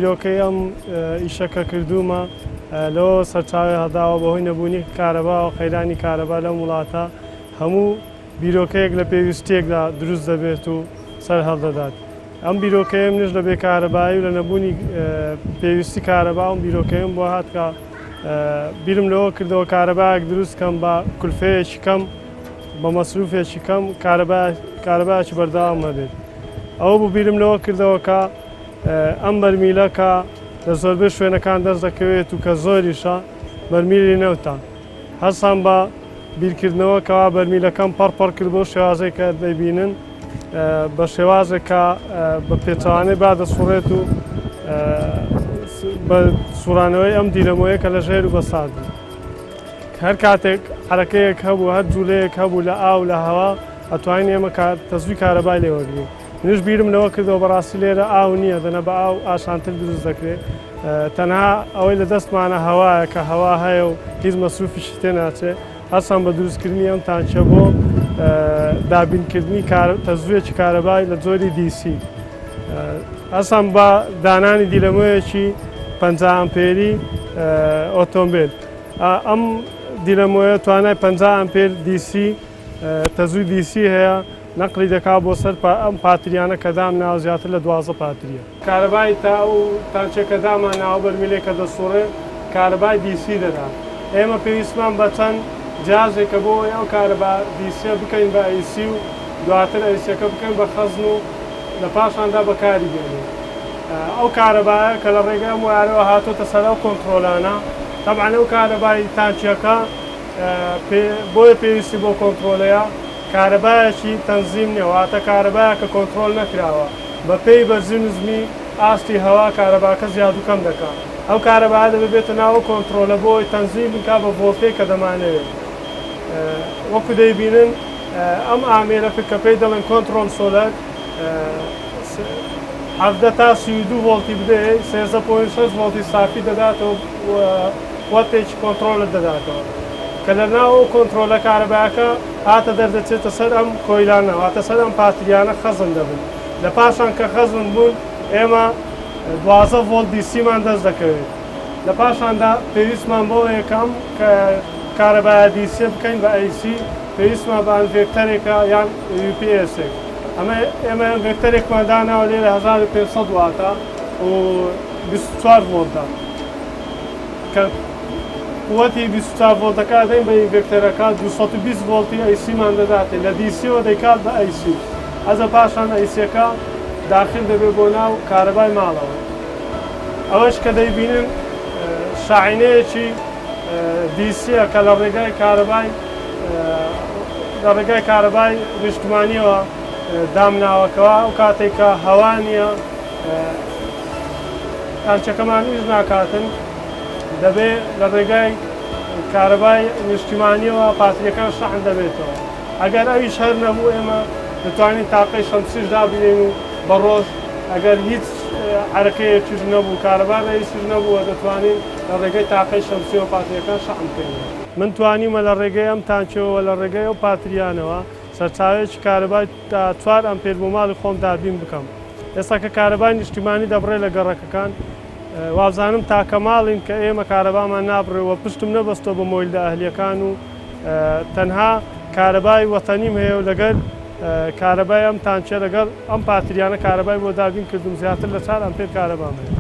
بیرۆکەی ئەم ئیشەکە کردومە لەوە سەرچاوی هەداوە بەهۆی نەبوونی کارەبا و قەیرانی کارەبا لەم وڵاتە هەموو بیرۆکەیەک لە پێویستیەکدا دروست دەبێت و سەر هەڵدەدات. ئەم بیرۆکەیە منش لە بێکارەبایی و لە نەبوونی پێویستی کارەبا و بیرۆکەیم بۆ هاتکە بیرم لەوە کردەوە کارەبایەک دروست کەم بە کولفەیەکی کەم بە مەسروفێکی کەم کارەبایەکی بەردەوام هەبێت. ئەوە بوو بیرم لەوە کردەوە کە ئەم بەرمیلەکە لە زۆربەی شوێنەکان دەست دەکەوێت و کە زۆریشە بەرمیلی نەوتە. هەستان بە بیرکردنەوە کەوا بەرمیلەکەم پەڕپەڕ کرد بۆ شێوازێک کە دەبینن بە شێوازێک کە بە پێچەوانەی با دەسوڕێت و بە سوورانەوەی ئەم دیرەمەوەیە کە لە ژێر و بەسات بوو. هەر کاتێک حرەکەیەک هەبوو هەر جوولەیەک هەبوو لە ئاو لە هەوا ئەتوانین ئێمە تەزوی کارەبای لێوەگرین. منش بیرم لەوە کردەوە بەڕاستی لێرە ئاو نییە دەنە بە ئاو ئاشانتر دروست دەکرێت. تەنها ئەوەی لە دەستمانە هەوایە کە هەوا هەیە و هیچ مەسروفیشی تێ ناچێت. هەستان بە دروستکردنی ئەم تانچە بۆ دابینکردنی تەزویەکی کارەبای لە جۆری دیسی. هەستان بە دانانی دیرەمەوەیەکی 50 ئەمپێری ئۆتۆمبیل. ئەم دیرەمەوەیە توانای 50 ئەمپێر دیسی تەزوی دیسی هەیە نەقلی دەکات بۆ سەر ئەم پاتریانە کە دامناوە زیاتر لە 12 پاتریە. کارەبای تا ئەو تانچەکە داماناوە بەرمیلێک کە دەسوڕێ کارەبای دیسی دەدات. ئێمە پێویستمان بە چەند جیازێکە بۆ ئەو کارەبا دیسیە بکەین بە ئەیسی و دواتر ئەیسیەکە بکەین بە خەزن و لە پاشاندا بەکاری بێنین. ئەو کارەبایە کە لە ڕێگەی ئەم وارەوە هاتۆتە سەر ئەو کۆنتڕۆلانە تەبعەن ئەو کارەبای تانچیەکە بۆیە پێویستی بۆ کۆنتڕۆلەیە کارەبایەکی تەنزیم نییە واتە کارەبایە کە کۆنتڕۆل نەکراوە بە پێی بەرزی نزمی ئاستی هەوا کارەباکە زیاد و کەم دەکات. ئەو کارەبایە دەبێتە ناو کۆنتڕۆلە بۆی تەنزیم بکا بە ڤۆڵتەی کە دەمانەوێت. وەکو دەیبینن ئەم ئامێرە کە پێی دەڵێن کۆنتڕۆل سۆلەر 17 تا 32 ڤۆڵتی بدەیت 13.6 ڤۆڵتی سافی دەداتەوە وەتێکی کۆنتڕۆلت دەداتەوە کە لە ناو کۆنتڕۆلە کارەبایەکە هاتە دەردەچێتە سەر ئەم کۆیلانە واتە سەر ئەم پاتریانە خەزم دەبن. لە پاشان کە خەزم بوون ئێمە 12 ڤۆڵت دیسیمان دەست دەکەوێت. لە پاشاندا پێویستمان بۆ یەکەم کە کارەبایە دیسیە بکەین بە ئەیسی پێویستمان بە ئەنڤێکتەرێکە یان UPS-ێک. ئێمە ئەنڤێکتەرێکمان داناوە لێرە 1500 واتە و 24 ڤۆڵتە کە قووەتی 24 ڤۆڵتەکە دەین بە ئینڤێکتەرەکە 220 ڤۆڵتی ئەیسیمان دەداتێت لە دیسیەوە دەیکات بە ئەیسی. ئەزە پاشان ئەیسیەکە داخل دەبێت بۆ ناو کارەبای ماڵەوە. ئەوەش کە دەیبینن شاعینەیەکی دیسیە کە لە ڕێگای کارەبای نیشتمانیەوە دامناوەکەوە ئەو کاتێک کە هەوا نییە تانچەکەمان ئیش ناکاتن دەبێت لە ڕێگای کارەبای نیشتیمانیەوە پاتریەکە شەحن دەبێتەوە. ئەگەر ئەویش هەر نەبوو ئێمە دەتوانین تاقەی شەمسیش دابینین و بە ڕۆژ ئەگەر هیچ حرەکەیەکیش نەبوو کارەبا ڕئیسیش نەبووە دەتوانین لە ڕێگەی تاقەی شەمسیەوە پاتریەکان شەحن بکەین. من توانیمە لە ڕێگەی ئەم تانچەوە لە ڕێگەی ئەو پاتریانەوە سەرچاوێکی کارەبای تا 4 ئەمپێر بۆ ماڵی خۆم دابین بکەم. ئێستا کە کارەبای نیشتیمانی دەبڕێ لە گەڕەکەکان وابزانم تاکە ماڵین کە ئێمە کارەبامان نابڕێەوە پشتم نەبەستەوە بە مۆیلدە ئەهلیەکان و تەنها کارەبای وەتەنیم هەیە و لەگەر کارەبای ئەم تانچە لەگەڵ ئەم پاتریانە کارەبای بۆ دابین کردم زیاتر لە 4 ئەمپێر کارەبام هەیە.